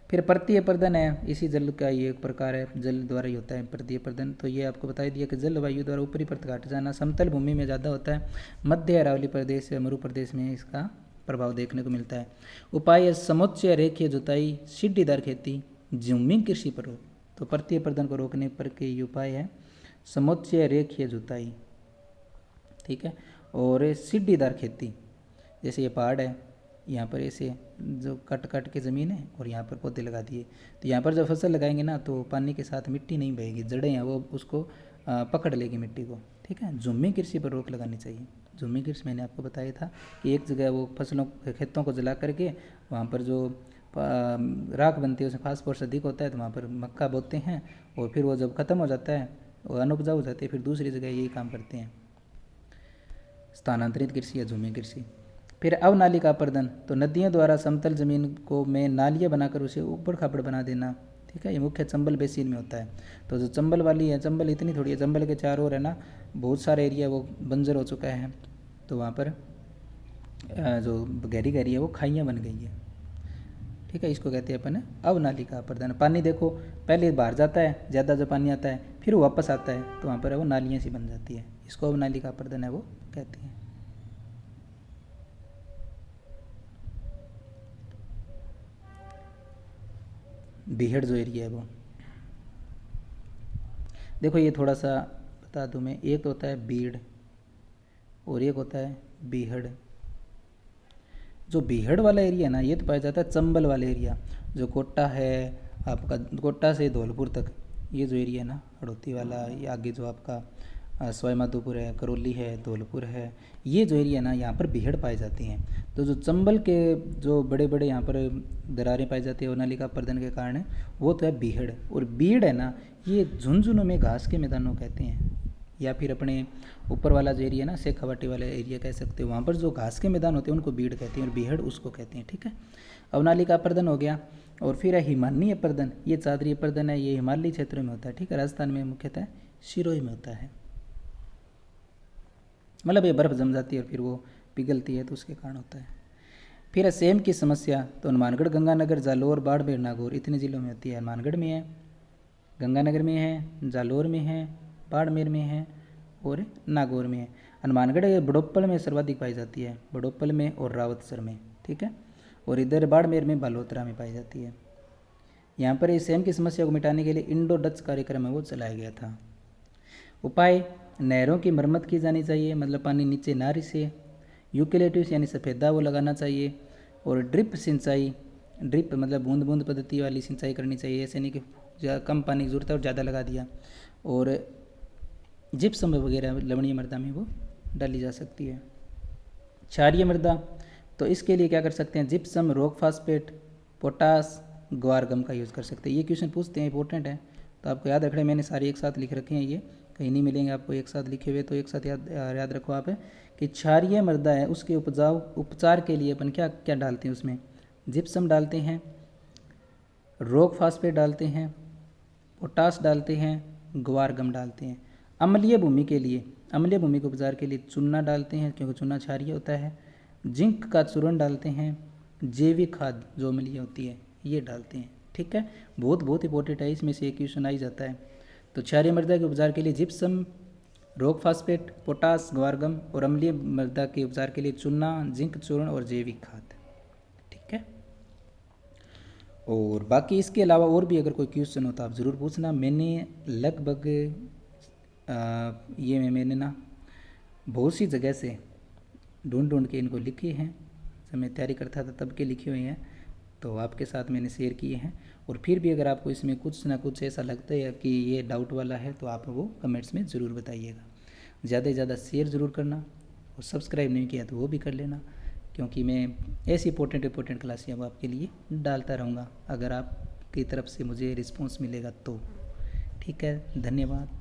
फिर परतीय अपर्दन है, इसी जल का ये एक प्रकार है, जल द्वारा ही होता है परतीय अपर्दन। तो ये आपको बता दिया कि जलवायु द्वारा ऊपरी परत घट जाना, समतल भूमि में ज़्यादा होता है, मध्य अरावली प्रदेश या मरु प्रदेश में इसका प्रभाव देखने को मिलता है। उपाय समोच्च रेखीय जुताई, सीढ़ीदार खेती, जूमिंग कृषि पर रोक, तो परतीय प्रदन को रोकने पर के ये उपाय है समोच्चय रेखीय जुताई, ठीक है। और सीढ़ीदार खेती, जैसे ये पहाड़ है, यहाँ पर ऐसे जो कट कट के ज़मीन है और यहाँ पर पौधे लगा दिए, तो यहाँ पर जब फसल लगाएंगे ना तो पानी के साथ मिट्टी नहीं बहेगी, जड़ें हैं वो उसको पकड़ लेगी मिट्टी को, ठीक है। झूमी कृषि पर रोक लगानी चाहिए। झूमी कृषि मैंने आपको बताया था कि एक जगह वो फसलों खेतों को जला करके वहाँ पर जो राख बनती है उसमें फास्फोरस अधिक होता है, तो वहाँ पर मक्का बोते हैं और फिर वो जब ख़त्म हो जाता है वो अनउपजाऊ हो जाती है, फिर दूसरी जगह यही काम करते हैं, स्थानांतरित कृषि या झूमी कृषि। फिर अवनालिका अपर्दन, तो नदियों द्वारा समतल जमीन को में नालियाँ बनाकर उसे ऊबड़ खाबड़ बना देना, ठीक है। ये मुख्य चंबल बेसिन में होता है। तो जो चंबल वाली है, चंबल इतनी थोड़ी है, चंबल के चारों ओर है ना बहुत सारा एरिया वो बंजर हो चुका है, तो वहाँ पर जो गहरी गहरी है वो खाइयाँ बन गई है, ठीक है। इसको कहते हैं अपन अवनालिका अपर्दन। पानी देखो पहले बाहर जाता है, ज़्यादा जो पानी आता है फिर वो वापस आता है, तो वहाँ पर वो नालियाँ सी बन जाती है, इसको अवनालिका अपर्दन है वो कहते हैं। बीहड़ जो एरिया है वो देखो, ये थोड़ा सा बता दूं मैं, एक होता है बीड़ और एक होता है बीहड़। जो बीहड़ वाला एरिया है ना ये तो पाया जाता है चंबल वाला एरिया, जो कोटा है आपका, कोटा से धौलपुर तक ये जो एरिया है ना हड़ौती वाला, ये आगे जो आपका सवाई माधोपुर है, करौली है, धौलपुर है, ये जो एरिया है ना यहाँ पर बीहड़ पाई जाती हैं। तो जो चंबल के जो बड़े बड़े यहाँ पर दरारें पाई जाती है अवनालिका अपर्दन के कारण, वो तो है बीहड़। और बीड़ है ना ये झुंझुनों में घास के मैदानों कहते हैं, या फिर अपने ऊपर वाला जो एरिया ना शेखावाटी वाला एरिया कह सकते हो, वहाँ पर जो घास के मैदान होते हैं उनको बीड़ कहते हैं और बीहड़ उसको कहते हैं, ठीक है। अवनालिका अपर्दन हो गया। और फिर है हिमानी अपर्दन, ये चादरी अपर्दन है, ये हिमालयी क्षेत्रों में होता है, ठीक है। राजस्थान में मुख्यतः सिरोही में होता है, मतलब ये बर्फ़ जम जाती है और फिर वो पिघलती है तो उसके कारण होता है। फिर है सेम की समस्या, तो हनुमानगढ़, गंगानगर, जालोर, बाड़मेर, नागौर इतने ज़िलों में होती है। हनुमानगढ़ में है, गंगानगर में है, जालोर में है, बाड़मेर में है और नागौर में है। हनुमानगढ़ बड़ोप्पल में सर्वाधिक पाई जाती है, बड़ोप्पल में और रावतसर में, ठीक है। और इधर बाड़मेर में बालोतरा में पाई जाती है। यहाँ पर इस सेम की समस्या को मिटाने के लिए इंडो डच कार्यक्रम है वो चलाया गया था। उपाय, नहरों की मरम्मत की जानी चाहिए, मतलब पानी नीचे ना रिसे, यूकेलिप्टस यानी सफ़ेदा वो लगाना चाहिए, और ड्रिप सिंचाई, ड्रिप मतलब बूंद बूंद पद्धति वाली सिंचाई करनी चाहिए, ऐसे नहीं कि कम पानी की जरूरत है और ज़्यादा लगा दिया। और जिप्सम वगैरह लवणीय मृदा में वो डाली जा सकती है। क्षारीय मृदा, तो इसके लिए क्या कर सकते हैं, जिप्सम, रॉक फास्फेट, पोटास, ग्वार गम का यूज़ कर सकते हैं। ये क्वेश्चन पूछते हैं, इंपॉर्टेंट है तो आपको याद रखना है। मैंने सारे एक साथ लिख रखे हैं, ये कहीं नहीं मिलेंगे आपको एक साथ लिखे हुए, तो एक साथ याद रखो आप कि क्षारीय मृदा है उसके उपचार के लिए अपन क्या क्या डालते हैं उसमें, जिप्सम डालते हैं, रॉक फास्फेट डालते हैं, पोटास डालते हैं, ग्वार गम डालते हैं। अम्लीय भूमि के लिए, अम्लीय भूमि के उपचार के लिए चूना डालते हैं क्योंकि चूना क्षारीय होता है, जिंक का चूर्ण डालते हैं, जैविक खाद जो अम्लीय होती है ये डालते हैं, ठीक है। बहुत इंपॉर्टेंट है, इसमें से एक क्वेश्चन आ ही जाता है। तो क्षारीय मृदा के उपचार के लिए gypsum, rock phosphate, potash, guar gum, और अम्लीय मृदा के उपचार के लिए चूना, जिंक चूर्ण और जैविक खाद, ठीक है। और बाकी इसके अलावा और भी अगर कोई क्वेश्चन हो तो आप ज़रूर पूछना। मैंने लगभग मैंने ना बहुत सी जगह से ढूंढ के इनको लिखे हैं, जब मैं तैयारी करता था तब के लिखे हुए हैं, तो आपके साथ मैंने शेयर किए हैं। और फिर भी अगर आपको इसमें कुछ ना कुछ ऐसा लगता है कि ये डाउट वाला है तो आप वो कमेंट्स में ज़रूर बताइएगा। ज़्यादा से ज़्यादा शेयर ज़रूर करना, और सब्सक्राइब नहीं किया तो वो भी कर लेना, क्योंकि मैं ऐसी इंपॉर्टेंट क्लासें वो आपके लिए डालता रहूँगा अगर आपकी तरफ से मुझे रिस्पॉन्स मिलेगा तो, ठीक है। धन्यवाद।